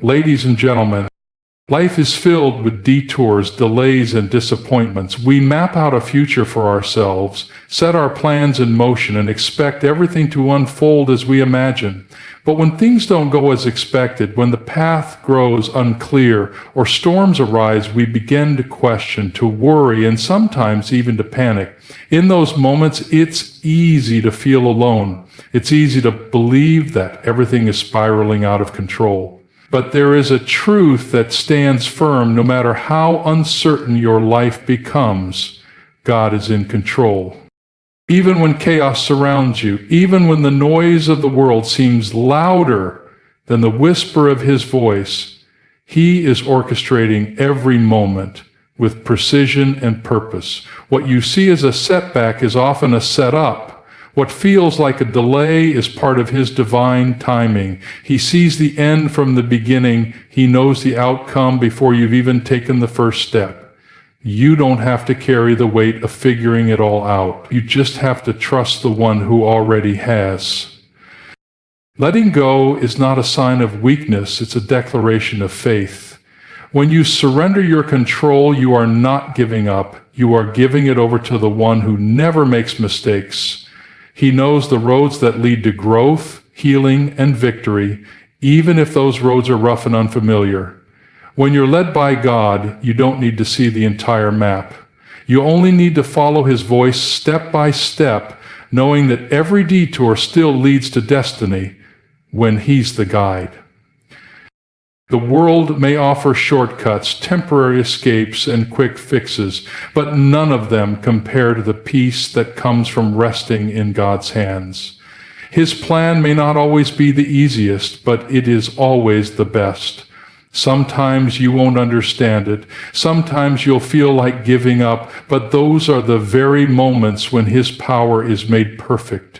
Ladies and gentlemen, life is filled with detours, delays, and disappointments. We map out a future for ourselves, set our plans in motion, and expect everything to unfold as we imagine. But when things don't go as expected, when the path grows unclear or storms arise, we begin to question, to worry, and sometimes even to panic. In those moments, it's easy to feel alone. It's easy to believe that everything is spiraling out of control. But there is a truth that stands firm no matter how uncertain your life becomes. God is in control. Even when chaos surrounds you, even when the noise of the world seems louder than the whisper of His voice, He is orchestrating every moment with precision and purpose. What you see as a setback is often a setup. What feels like a delay is part of His divine timing. He sees the end from the beginning. He knows the outcome before you've even taken the first step. You don't have to carry the weight of figuring it all out. You just have to trust the one who already has. Letting go is not a sign of weakness, it's a declaration of faith. When you surrender your control, you are not giving up. You are giving it over to the one who never makes mistakes. He knows the roads that lead to growth, healing, and victory, even if those roads are rough and unfamiliar. When you're led by God, you don't need to see the entire map. You only need to follow His voice step by step, knowing that every detour still leads to destiny when He's the guide. The world may offer shortcuts, temporary escapes, and quick fixes, but none of them compare to the peace that comes from resting in God's hands. His plan may not always be the easiest, but it is always the best. Sometimes you won't understand it. Sometimes you'll feel like giving up, but those are the very moments when His power is made perfect.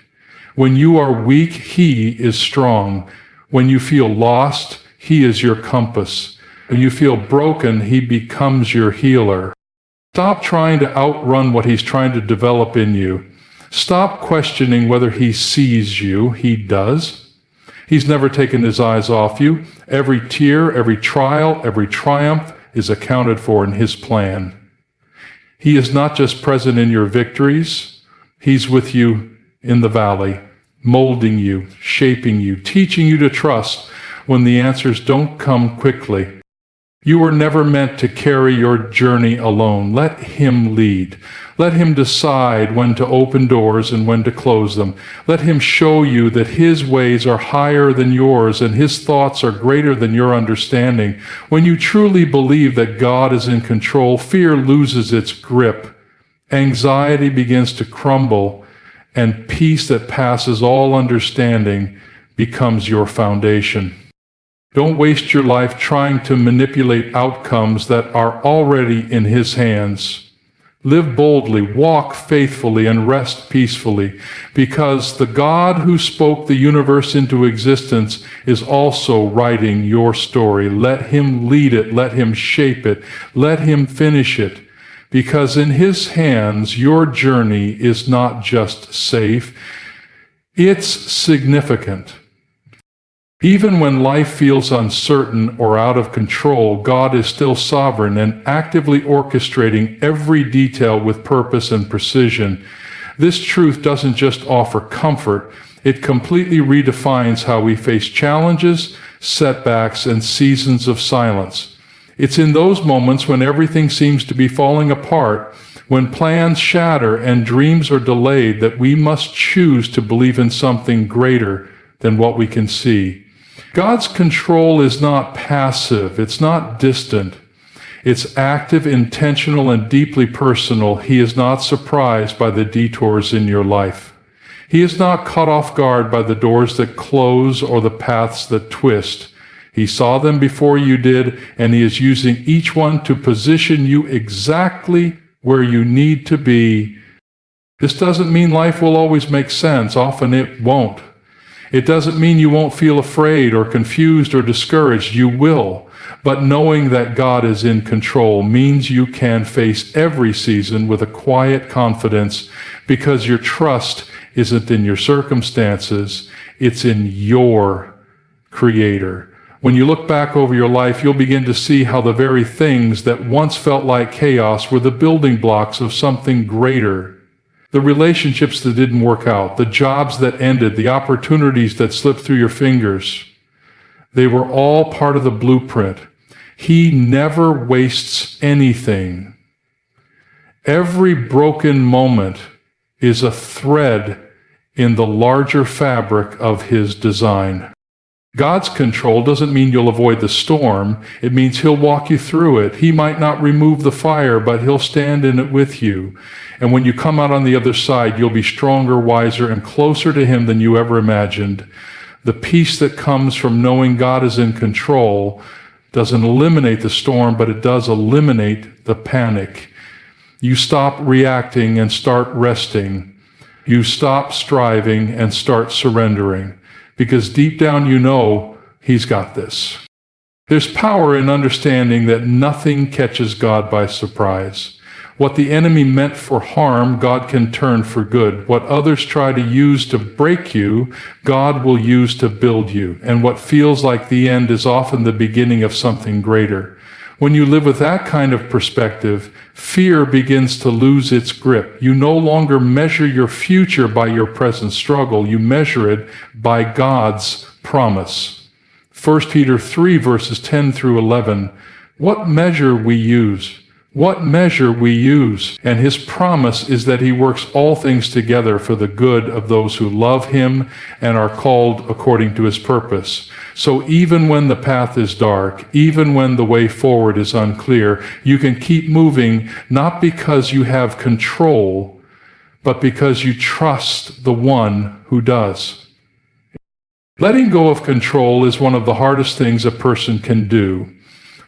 When you are weak, He is strong. When you feel lost, He is your compass. When you feel broken, He becomes your healer. Stop trying to outrun what He's trying to develop in you. Stop questioning whether He sees you. He does. He's never taken His eyes off you. Every tear, every trial, every triumph is accounted for in His plan. He is not just present in your victories. He's with you in the valley, molding you, shaping you, teaching you to trust when the answers don't come quickly. You were never meant to carry your journey alone. Let Him lead. Let Him decide when to open doors and when to close them. Let Him show you that His ways are higher than yours and His thoughts are greater than your understanding. When you truly believe that God is in control, fear loses its grip. Anxiety begins to crumble, and peace that passes all understanding becomes your foundation. Don't waste your life trying to manipulate outcomes that are already in His hands. Live boldly, walk faithfully, and rest peacefully, because the God who spoke the universe into existence is also writing your story. Let Him lead it, let Him shape it, let Him finish it, because in His hands your journey is not just safe, it's significant. Even when life feels uncertain or out of control, God is still sovereign and actively orchestrating every detail with purpose and precision. This truth doesn't just offer comfort, it completely redefines how we face challenges, setbacks, and seasons of silence. It's in those moments when everything seems to be falling apart, when plans shatter and dreams are delayed, that we must choose to believe in something greater than what we can see. God's control is not passive, it's not distant. It's active, intentional, and deeply personal. He is not surprised by the detours in your life. He is not caught off guard by the doors that close or the paths that twist. He saw them before you did, and He is using each one to position you exactly where you need to be. This doesn't mean life will always make sense. Often it won't. It doesn't mean you won't feel afraid or confused or discouraged. You will. But knowing that God is in control means you can face every season with a quiet confidence, because your trust isn't in your circumstances, it's in your Creator. When you look back over your life, you'll begin to see how the very things that once felt like chaos were the building blocks of something greater. The relationships that didn't work out, the jobs that ended, the opportunities that slipped through your fingers, they were all part of the blueprint. He never wastes anything. Every broken moment is a thread in the larger fabric of His design. God's control doesn't mean you'll avoid the storm. It means He'll walk you through it. He might not remove the fire, but He'll stand in it with you. And when you come out on the other side, you'll be stronger, wiser, and closer to Him than you ever imagined. The peace that comes from knowing God is in control doesn't eliminate the storm, but it does eliminate the panic. You stop reacting and start resting. You stop striving and start surrendering. Because deep down you know He's got this. There's power in understanding that nothing catches God by surprise. What the enemy meant for harm, God can turn for good. What others try to use to break you, God will use to build you. And what feels like the end is often the beginning of something greater. When you live with that kind of perspective, fear begins to lose its grip. You no longer measure your future by your present struggle. You measure it by God's promise. 1 Peter 3 verses 10 through 11. What measure we use? What measure we use? And His promise is that He works all things together for the good of those who love Him and are called according to His purpose. So even when the path is dark, even when the way forward is unclear, you can keep moving, not because you have control, but because you trust the one who does. Letting go of control is one of the hardest things a person can do.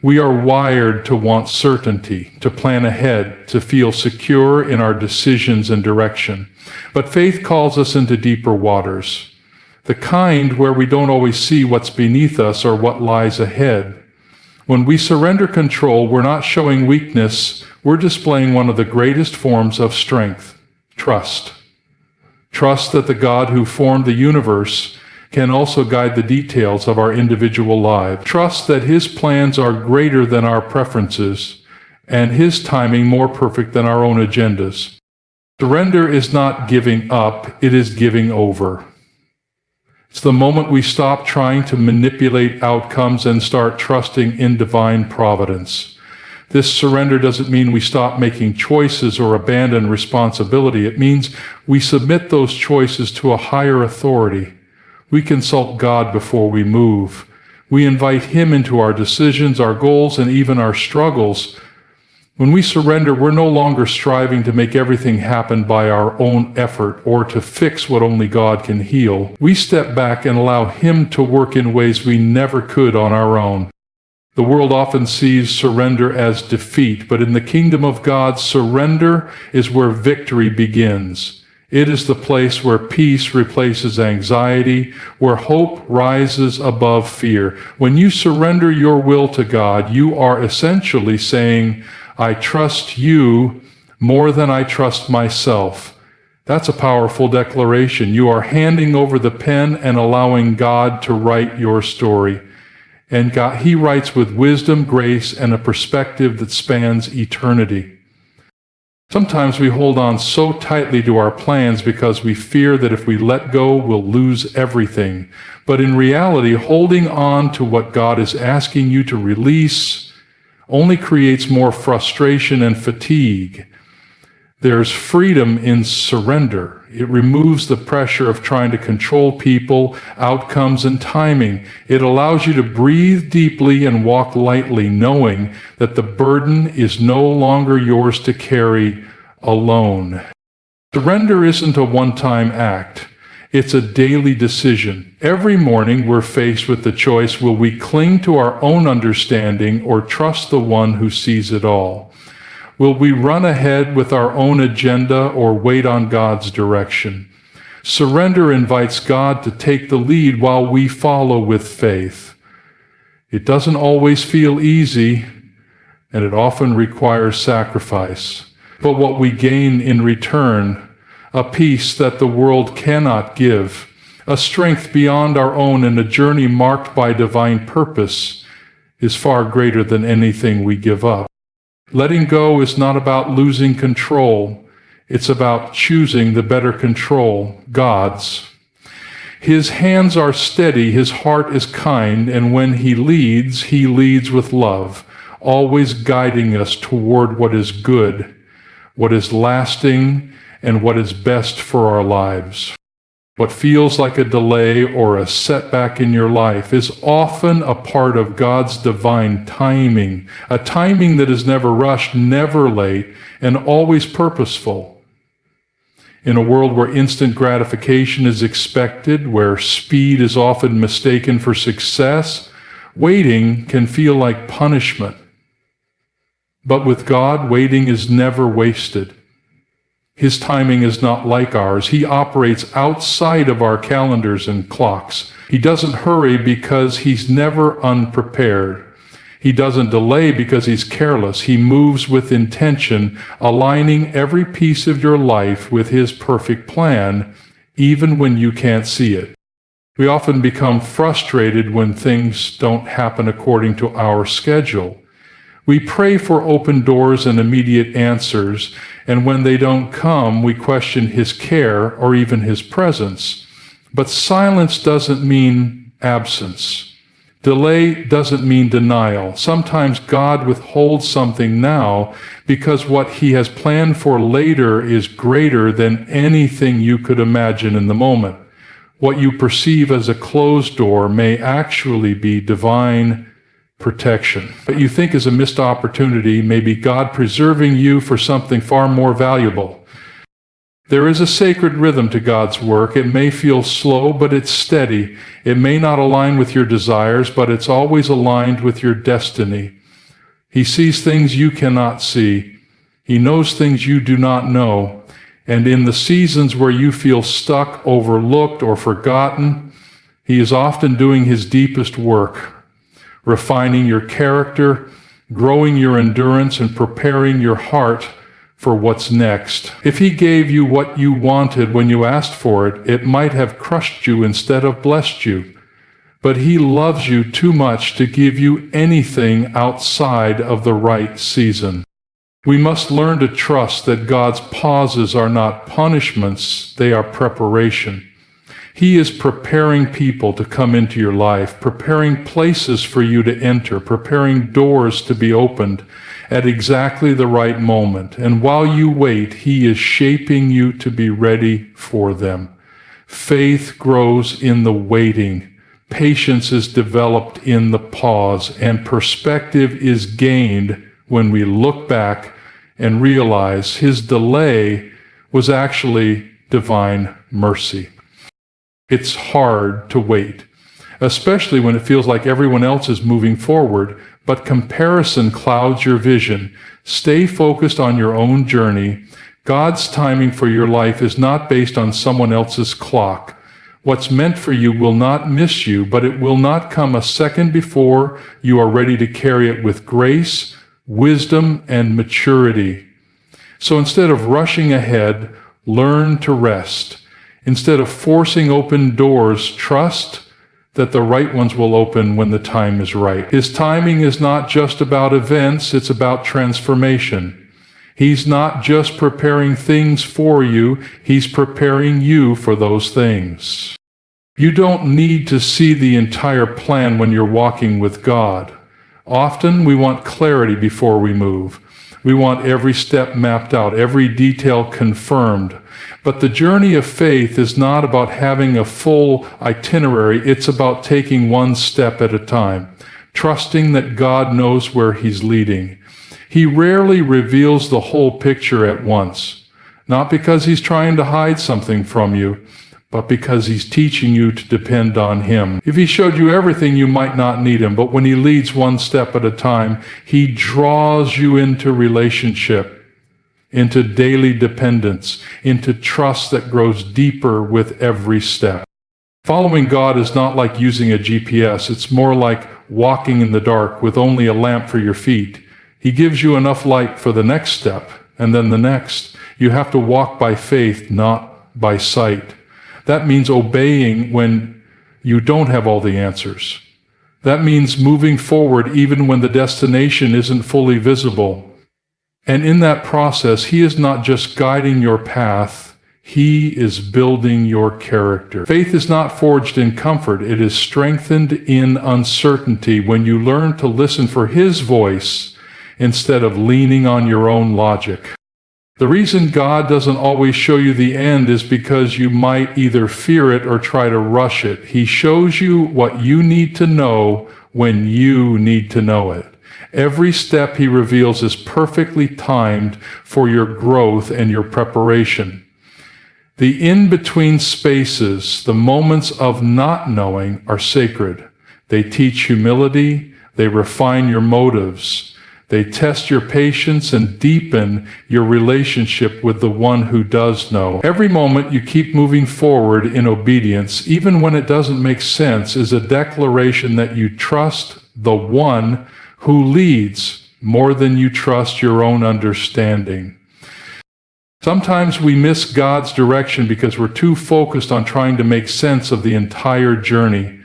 We are wired to want certainty, to plan ahead, to feel secure in our decisions and direction. But faith calls us into deeper waters, the kind where we don't always see what's beneath us or what lies ahead. When we surrender control, we're not showing weakness, we're displaying one of the greatest forms of strength: trust. Trust that the God who formed the universe can also guide the details of our individual lives. Trust that His plans are greater than our preferences and His timing more perfect than our own agendas. Surrender is not giving up, it is giving over. It's the moment we stop trying to manipulate outcomes and start trusting in divine providence. This surrender doesn't mean we stop making choices or abandon responsibility. It means we submit those choices to a higher authority. We consult God before we move. We invite Him into our decisions, our goals, and even our struggles. When we surrender, we're no longer striving to make everything happen by our own effort or to fix what only God can heal. We step back and allow Him to work in ways we never could on our own. The world often sees surrender as defeat, but in the kingdom of God, surrender is where victory begins. It is the place where peace replaces anxiety, where hope rises above fear. When you surrender your will to God, you are essentially saying, I trust you more than I trust myself. That's a powerful declaration. You are handing over the pen and allowing God to write your story. And God, He writes with wisdom, grace, and a perspective that spans eternity. Sometimes we hold on so tightly to our plans because we fear that if we let go, we'll lose everything. But in reality, holding on to what God is asking you to release only creates more frustration and fatigue. There's freedom in surrender. It removes the pressure of trying to control people, outcomes, and timing. It allows you to breathe deeply and walk lightly, knowing that the burden is no longer yours to carry alone. Surrender isn't a one-time act. It's a daily decision. Every morning we're faced with the choice, will we cling to our own understanding or trust the one who sees it all? Will we run ahead with our own agenda or wait on God's direction? Surrender invites God to take the lead while we follow with faith. It doesn't always feel easy, and it often requires sacrifice. But what we gain in return, a peace that the world cannot give, A strength beyond our own and a journey marked by divine purpose is far greater than anything we give up. Letting go is not about losing control. It's about choosing the better control, God's. His hands are steady, his heart is kind, and when he leads with love, always guiding us toward what is good, what is lasting, and what is best for our lives. What feels like a delay or a setback in your life is often a part of God's divine timing, a timing that is never rushed, never late, and always purposeful. In a world where instant gratification is expected, where speed is often mistaken for success, waiting can feel like punishment. But with God, waiting is never wasted. His timing is not like ours. He operates outside of our calendars and clocks. He doesn't hurry because he's never unprepared. He doesn't delay because he's careless. He moves with intention, aligning every piece of your life with his perfect plan, even when you can't see it. We often become frustrated when things don't happen according to our schedule. We pray for open doors and immediate answers, and when they don't come, we question his care or even his presence. But silence doesn't mean absence. Delay doesn't mean denial. Sometimes God withholds something now because what he has planned for later is greater than anything you could imagine in the moment. What you perceive as a closed door may actually be divine protection. What you think is a missed opportunity may be God preserving you for something far more valuable. There is a sacred rhythm to God's work. It may feel slow, but it's steady. It may not align with your desires, but it's always aligned with your destiny. He sees things you cannot see. He knows things you do not know. And in the seasons where you feel stuck, overlooked, or forgotten, he is often doing his deepest work, refining your character, growing your endurance, and preparing your heart for what's next. If he gave you what you wanted when you asked for it, it might have crushed you instead of blessed you. But he loves you too much to give you anything outside of the right season. We must learn to trust that God's pauses are not punishments, they are preparation. He is preparing people to come into your life, preparing places for you to enter, preparing doors to be opened at exactly the right moment. And while you wait, he is shaping you to be ready for them. Faith grows in the waiting. Patience is developed in the pause, and perspective is gained when we look back and realize his delay was actually divine mercy. It's hard to wait, especially when it feels like everyone else is moving forward, but comparison clouds your vision. Stay focused on your own journey. God's timing for your life is not based on someone else's clock. What's meant for you will not miss you, but it will not come a second before you are ready to carry it with grace, wisdom, and maturity. So instead of rushing ahead, learn to rest. Instead of forcing open doors, trust that the right ones will open when the time is right. His timing is not just about events, it's about transformation. He's not just preparing things for you, he's preparing you for those things. You don't need to see the entire plan when you're walking with God. Often we want clarity before we move. We want every step mapped out, every detail confirmed. But the journey of faith is not about having a full itinerary. It's about taking one step at a time, trusting that God knows where he's leading. He rarely reveals the whole picture at once, not because he's trying to hide something from you, but because he's teaching you to depend on him. If he showed you everything, you might not need him, but when he leads one step at a time, he draws you into relationship, into daily dependence, into trust that grows deeper with every step. Following God is not like using a GPS. It's more like walking in the dark with only a lamp for your feet. He gives you enough light for the next step, and then the next. You have to walk by faith, not by sight. That means obeying when you don't have all the answers. That means moving forward even when the destination isn't fully visible. And in that process, He is not just guiding your path, He is building your character. Faith is not forged in comfort, it is strengthened in uncertainty when you learn to listen for His voice instead of leaning on your own logic. The reason God doesn't always show you the end is because you might either fear it or try to rush it. He shows you what you need to know when you need to know it. Every step He reveals is perfectly timed for your growth and your preparation. The in-between spaces, the moments of not knowing, are sacred. They teach humility, they refine your motives, they test your patience and deepen your relationship with the one who does know. Every moment you keep moving forward in obedience, even when it doesn't make sense, is a declaration that you trust the one who leads more than you trust your own understanding. Sometimes we miss God's direction because we're too focused on trying to make sense of the entire journey.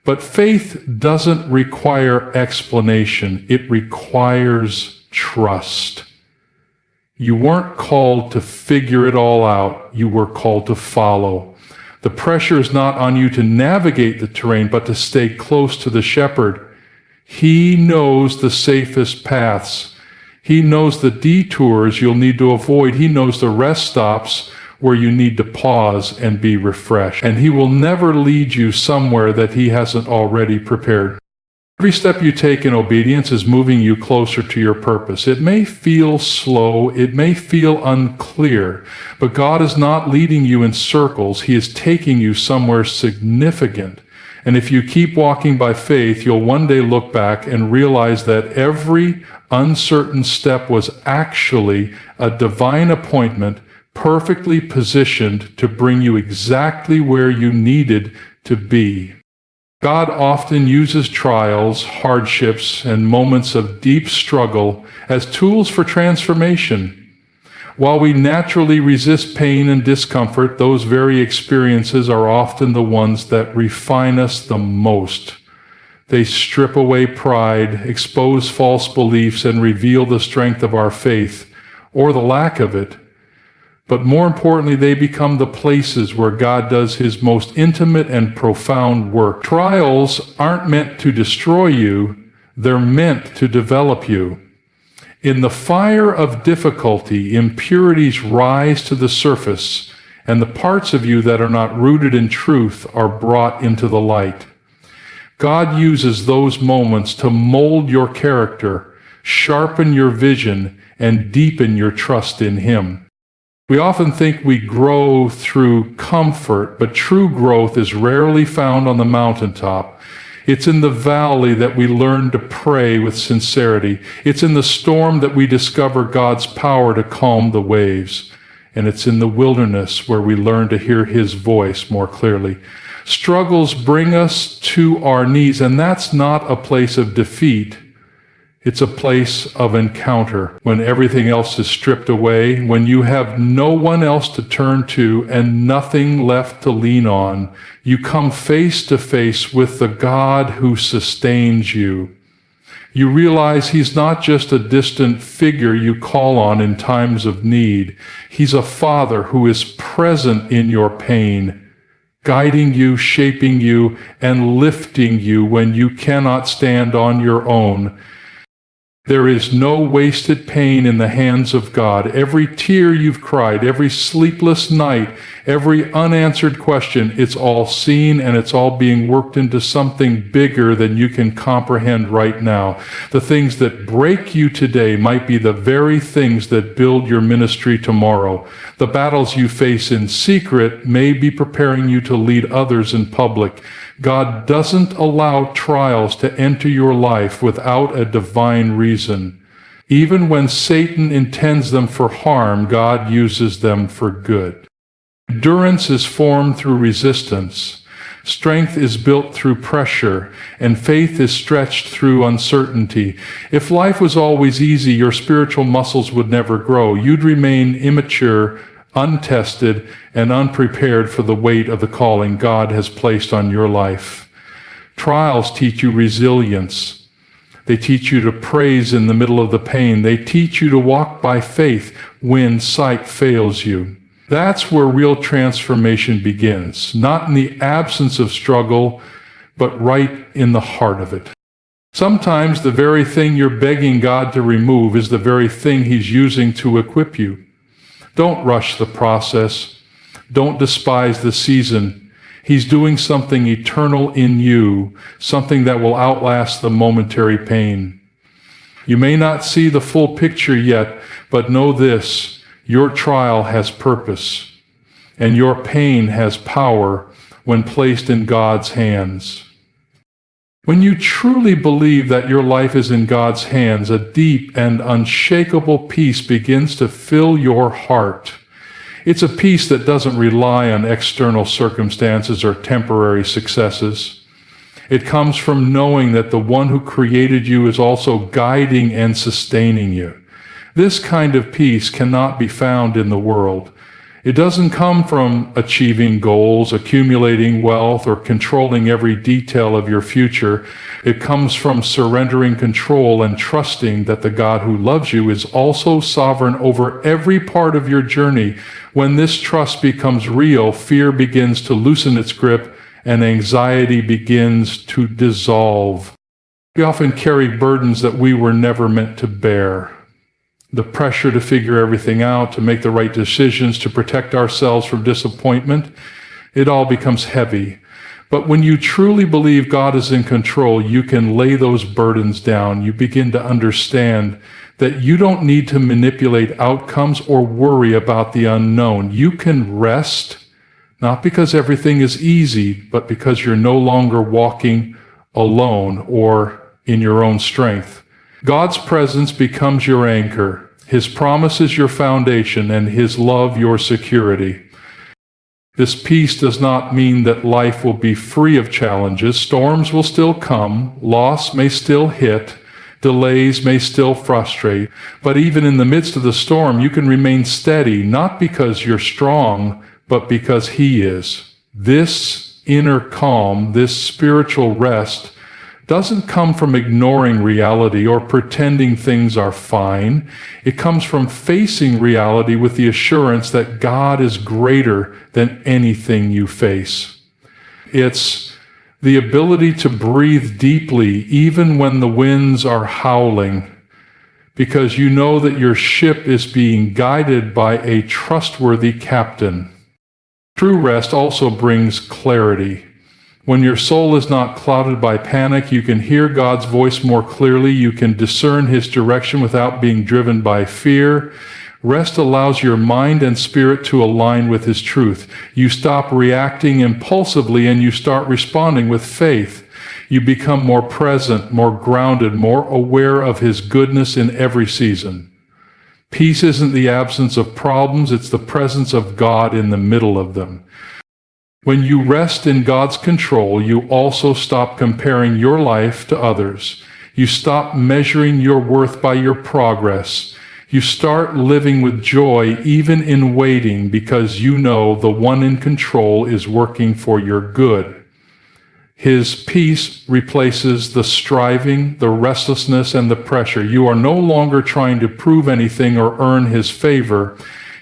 But faith doesn't require explanation. It requires trust. You weren't called to figure it all out. You were called to follow. The pressure is not on you to navigate the terrain, but to stay close to the shepherd. He knows the safest paths. He knows the detours you'll need to avoid. He knows the rest stops where you need to pause and be refreshed. And He will never lead you somewhere that He hasn't already prepared. Every step you take in obedience is moving you closer to your purpose. It may feel slow, it may feel unclear, but God is not leading you in circles. He is taking you somewhere significant. And if you keep walking by faith, you'll one day look back and realize that every uncertain step was actually a divine appointment, perfectly positioned to bring you exactly where you needed to be. God often uses trials, hardships, and moments of deep struggle as tools for transformation. While we naturally resist pain and discomfort, those very experiences are often the ones that refine us the most. They strip away pride, expose false beliefs, and reveal the strength of our faith, or the lack of it. But more importantly, they become the places where God does His most intimate and profound work. Trials aren't meant to destroy you, they're meant to develop you. In the fire of difficulty, impurities rise to the surface, and the parts of you that are not rooted in truth are brought into the light. God uses those moments to mold your character, sharpen your vision, and deepen your trust in Him. We often think we grow through comfort, but true growth is rarely found on the mountaintop. It's in the valley that we learn to pray with sincerity. It's in the storm that we discover God's power to calm the waves. And it's in the wilderness where we learn to hear His voice more clearly. Struggles bring us to our knees, and that's not a place of defeat. It's a place of encounter. When everything else is stripped away, when you have no one else to turn to and nothing left to lean on, you come face to face with the God who sustains you. You realize He's not just a distant figure you call on in times of need. He's a Father who is present in your pain, guiding you, shaping you, and lifting you when you cannot stand on your own. There is no wasted pain in the hands of God. Every tear you've cried, every sleepless night, every unanswered question, it's all seen and it's all being worked into something bigger than you can comprehend right now. The things that break you today might be the very things that build your ministry tomorrow. The battles you face in secret may be preparing you to lead others in public. God doesn't allow trials to enter your life without a divine reason. Even when Satan intends them for harm, God uses them for good. Endurance is formed through resistance. Strength is built through pressure, and faith is stretched through uncertainty. If life was always easy, your spiritual muscles would never grow. You'd remain immature, untested and unprepared for the weight of the calling God has placed on your life. Trials teach you resilience. They teach you to praise in the middle of the pain. They teach you to walk by faith when sight fails you. That's where real transformation begins, not in the absence of struggle, but right in the heart of it. Sometimes the very thing you're begging God to remove is the very thing He's using to equip you. Don't rush the process. Don't despise the season. He's doing something eternal in you, something that will outlast the momentary pain. You may not see the full picture yet, but know this: your trial has purpose, and your pain has power when placed in God's hands. When you truly believe that your life is in God's hands, a deep and unshakable peace begins to fill your heart. It's a peace that doesn't rely on external circumstances or temporary successes. It comes from knowing that the one who created you is also guiding and sustaining you. This kind of peace cannot be found in the world. It doesn't come from achieving goals, accumulating wealth, or controlling every detail of your future. It comes from surrendering control and trusting that the God who loves you is also sovereign over every part of your journey. When this trust becomes real, fear begins to loosen its grip and anxiety begins to dissolve. We often carry burdens that we were never meant to bear. The pressure to figure everything out, to make the right decisions, to protect ourselves from disappointment, it all becomes heavy. But when you truly believe God is in control, you can lay those burdens down. You begin to understand that you don't need to manipulate outcomes or worry about the unknown. You can rest, not because everything is easy, but because you're no longer walking alone or in your own strength. God's presence becomes your anchor, His promise is your foundation, and His love your security. This peace does not mean that life will be free of challenges. Storms will still come, loss may still hit, delays may still frustrate, but even in the midst of the storm, you can remain steady, not because you're strong, but because He is. This inner calm, this spiritual rest, doesn't come from ignoring reality or pretending things are fine. It comes from facing reality with the assurance that God is greater than anything you face. It's the ability to breathe deeply even when the winds are howling, because you know that your ship is being guided by a trustworthy captain. True rest also brings clarity. When your soul is not clouded by panic, you can hear God's voice more clearly. You can discern His direction without being driven by fear. Rest allows your mind and spirit to align with His truth. You stop reacting impulsively and you start responding with faith. You become more present, more grounded, more aware of His goodness in every season. Peace isn't the absence of problems, it's the presence of God in the middle of them. When you rest in God's control, you also stop comparing your life to others. You stop measuring your worth by your progress. You start living with joy even in waiting, because you know the one in control is working for your good. His peace replaces the striving, the restlessness, and the pressure. You are no longer trying to prove anything or earn His favor.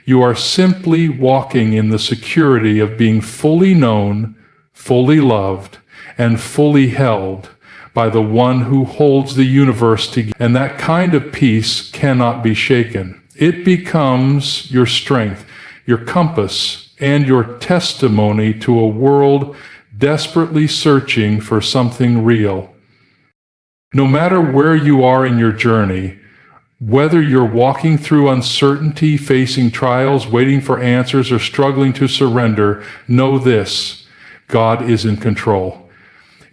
You are simply walking in the security of being fully known, fully loved, and fully held by the one who holds the universe together. And that kind of peace cannot be shaken. It becomes your strength, your compass, and your testimony to a world desperately searching for something real. No matter where you are in your journey, whether you're walking through uncertainty, facing trials, waiting for answers, or struggling to surrender, know this: God is in control.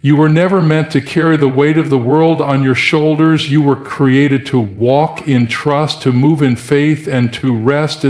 You were never meant to carry the weight of the world on your shoulders. You were created to walk in trust, to move in faith, and to rest in